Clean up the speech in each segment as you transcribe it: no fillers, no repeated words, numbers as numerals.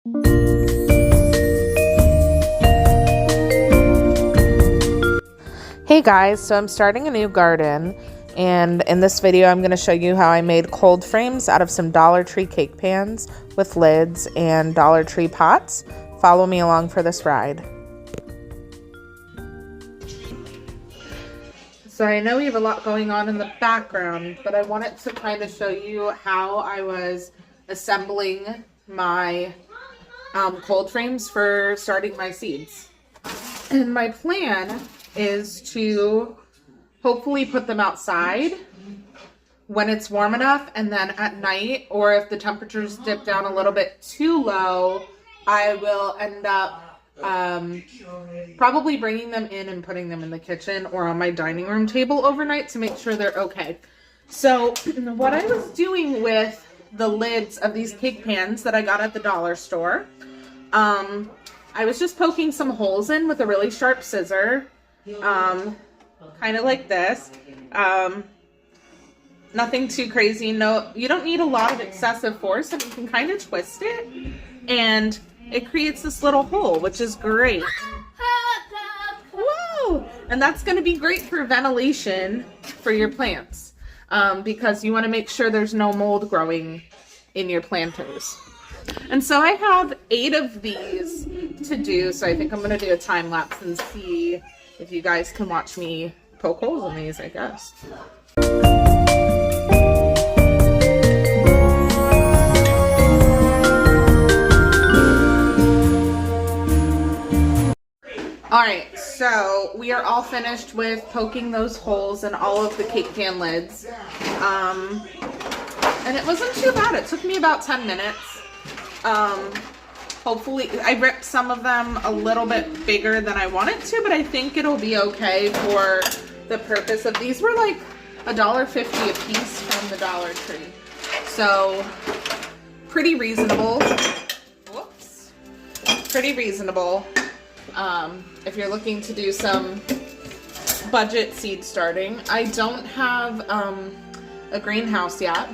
Hey guys, so I'm starting a new garden, and in this video I'm going to show you how I made cold frames out of some Dollar Tree cake pans with lids and Dollar Tree pots. Follow me along for this ride. So I know we have a lot going on in the background, but I wanted to kind of show you how I was assembling my cold frames for starting my seeds. And my plan is to hopefully put them outside when it's warm enough, and then at night, or if the temperatures dip down a little bit too low, I will end up probably bringing them in and putting them in the kitchen or on my dining room table overnight to make sure they're okay. So what I was doing with the lids of these cake pans that I got at the dollar store, I was just poking some holes in with a really sharp scissor, kind of like this. Nothing too crazy. No, you don't need a lot of excessive force, and you can kind of twist it, and it creates this little hole, which is great. Whoa! And that's going to be great for ventilation for your plants, because you want to make sure there's no mold growing in your planters. And so I have 8 of these to do, so I think I'm going to do a time lapse and see if you guys can watch me poke holes in these, I guess. Alright, so we are all finished with poking those holes in all of the cake pan lids. And it wasn't too bad. It took me about 10 minutes. Hopefully, I ripped some of them a little bit bigger than I wanted to, but I think it'll be okay for the purpose of these. Were like $1.50 a piece from the Dollar Tree. So, pretty reasonable. Whoops. Pretty reasonable. If you're looking to do some budget seed starting. I don't have a greenhouse yet.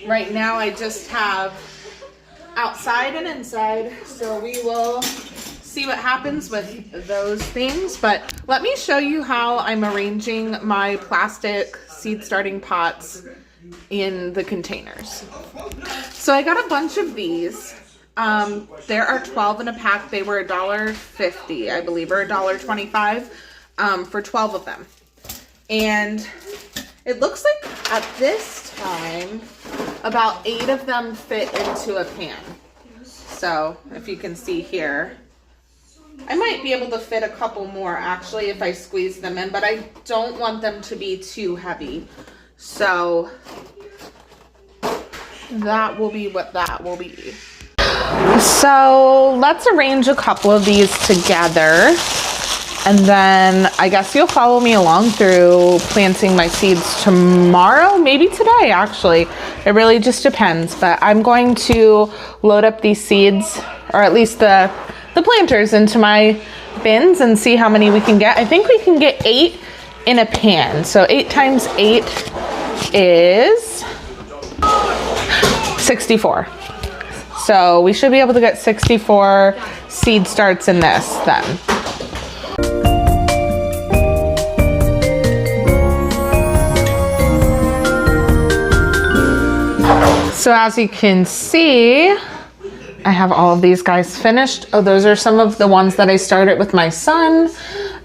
Right now I just have outside and inside, so we will see what happens with those things. But let me show you how I'm arranging my plastic seed starting pots in the containers. So I got a bunch of these. There are 12 in a pack. They were $1.50, I believe, or $1.25 for 12 of them. And it looks like at this time, about 8 of them fit into a pan. So if you can see here, I might be able to fit a couple more actually if I squeeze them in, but I don't want them to be too heavy. So that will be what that will be. So let's arrange a couple of these together, and then I guess you'll follow me along through planting my seeds tomorrow, maybe today actually. It really just depends, but I'm going to load up these seeds, or at least the planters, into my bins and see how many we can get. I think we can get 8 in a pan. So 8 times 8 is 64. So we should be able to get 64 seed starts in this then. So as you can see, I have all of these guys finished. Oh, those are some of the ones that I started with my son.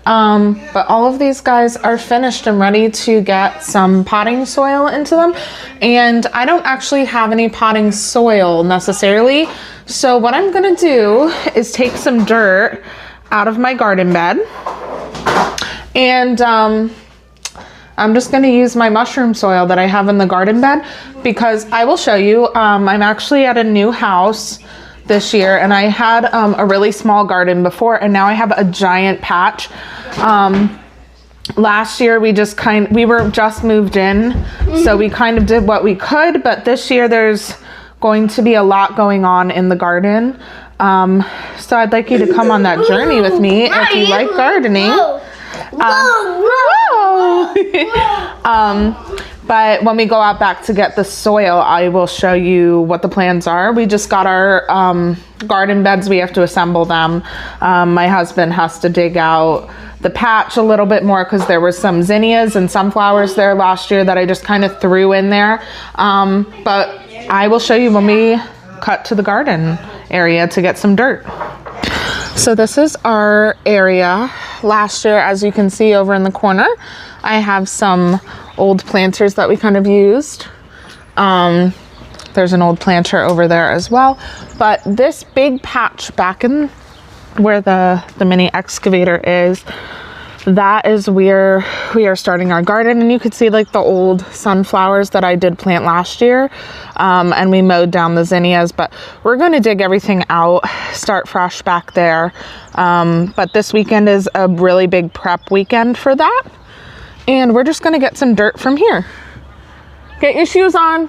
But all of these guys are finished and ready to get some potting soil into them. And I don't actually have any potting soil necessarily. So what I'm gonna do is take some dirt out of my garden bed. And I'm just gonna use my mushroom soil that I have in the garden bed, because I will show you, I'm actually at a new house this year, and I had a really small garden before, and now I have a giant patch. Last year we were just moved in, so we kind of did what we could, but this year there's going to be a lot going on in the garden. So I'd like you to come on that journey with me if you like gardening. But when we go out back to get the soil, I will show you what the plans are. We just got our garden beds. We have to assemble them. My husband has to dig out the patch a little bit more because there were some zinnias and sunflowers there last year that I just kind of threw in there. But I will show you when we cut to the garden area to get some dirt. So this is our area. Last year, as you can see over in the corner, I have some old planters that we kind of used. There's an old planter over there as well. But this big patch back in where the mini excavator is, that is where we are starting our garden. And you could see like the old sunflowers that I did plant last year. And we mowed down the zinnias, but we're going to dig everything out, start fresh back there. But this weekend is a really big prep weekend for that. And we're just going to get some dirt from here. Get your shoes on.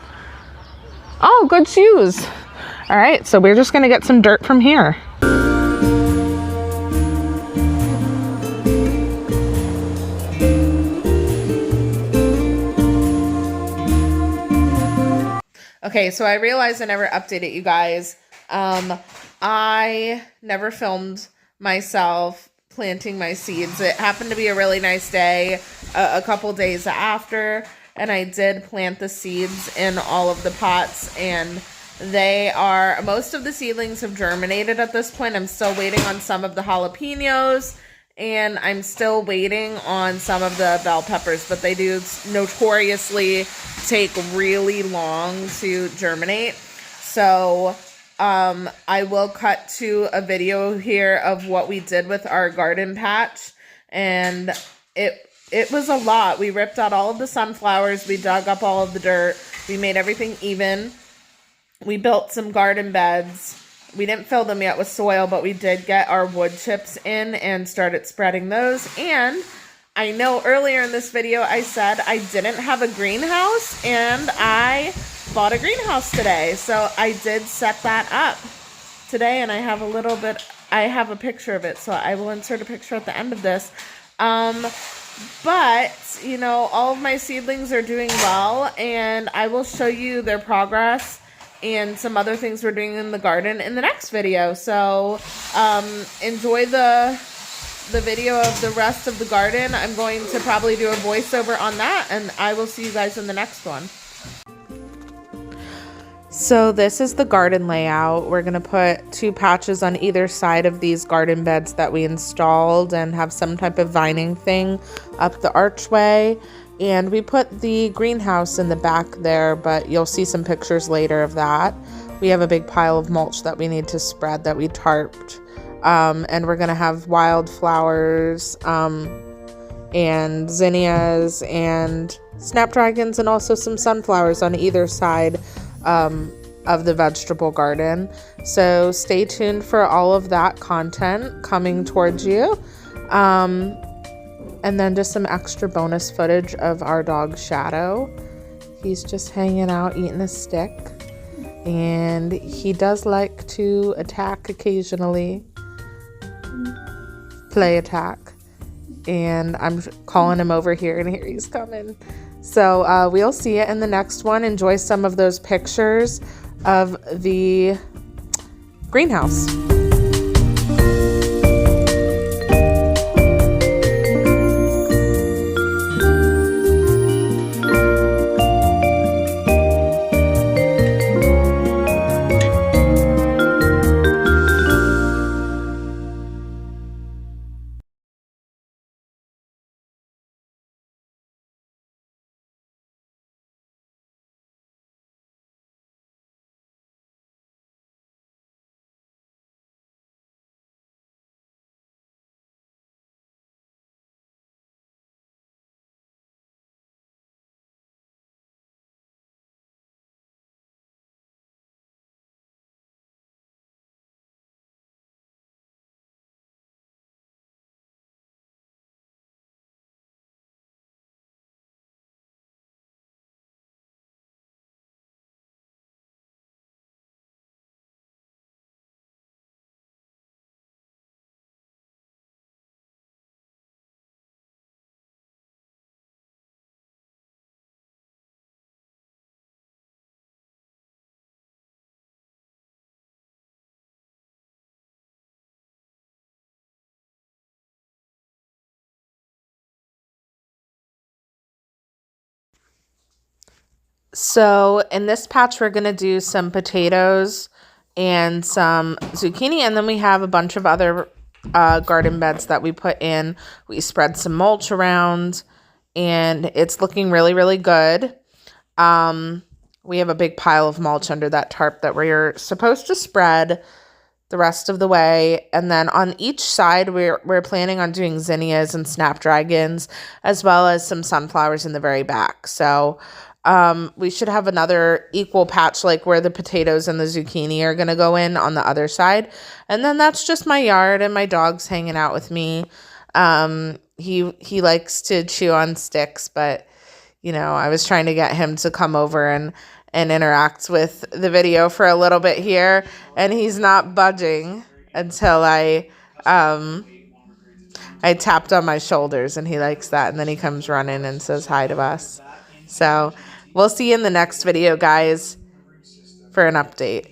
Oh, good shoes. All right, so we're just going to get some dirt from here. Okay, so I realized I never updated you guys. I never filmed myself planting my seeds. It happened to be a really nice day a couple days after, and I did plant the seeds in all of the pots, and most of the seedlings have germinated at this point. I'm still waiting on some of the jalapenos, and I'm still waiting on some of the bell peppers, but they do notoriously take really long to germinate. So I will cut to a video here of what we did with our garden patch, and it was a lot. We ripped out all of the sunflowers, we dug up all of the dirt, we made everything even. We built some garden beds. We didn't fill them yet with soil, but we did get our wood chips in and started spreading those. And I know earlier in this video I said I didn't have a greenhouse, and I bought a greenhouse today. So I did set that up today, and I have a picture of it, so I will insert a picture at the end of this. But, you know, all of my seedlings are doing well, and I will show you their progress and some other things we're doing in the garden in the next video. So enjoy the video of the rest of the garden. I'm going to probably do a voiceover on that, and I will see you guys in the next one. So this is the garden layout. We're going to put 2 patches on either side of these garden beds that we installed and have some type of vining thing up the archway. And we put the greenhouse in the back there, but you'll see some pictures later of that. We have a big pile of mulch that we need to spread that we tarped. And we're going to have wildflowers and zinnias and snapdragons and also some sunflowers on either side of the vegetable garden. So stay tuned for all of that content coming towards you. And then just some extra bonus footage of our dog Shadow. He's just hanging out eating a stick, and he does like to attack occasionally, play attack, and I'm calling him over here, and here he's coming. So we'll see you in the next one. Enjoy some of those pictures of the greenhouse. So in this patch, we're going to do some potatoes and some zucchini. And then we have a bunch of other garden beds that we put in. We spread some mulch around and it's looking really, really good. We have a big pile of mulch under that tarp that we're supposed to spread the rest of the way. And then on each side, we're planning on doing zinnias and snapdragons, as well as some sunflowers in the very back. So we should have another equal patch, like where the potatoes and the zucchini are going to go in on the other side. And then that's just my yard and my dog's hanging out with me. He likes to chew on sticks, but you know, I was trying to get him to come over and interact with the video for a little bit here, and he's not budging until I tapped on my shoulders, and he likes that, and then he comes running and says hi to us. So we'll see you in the next video, guys, for an update.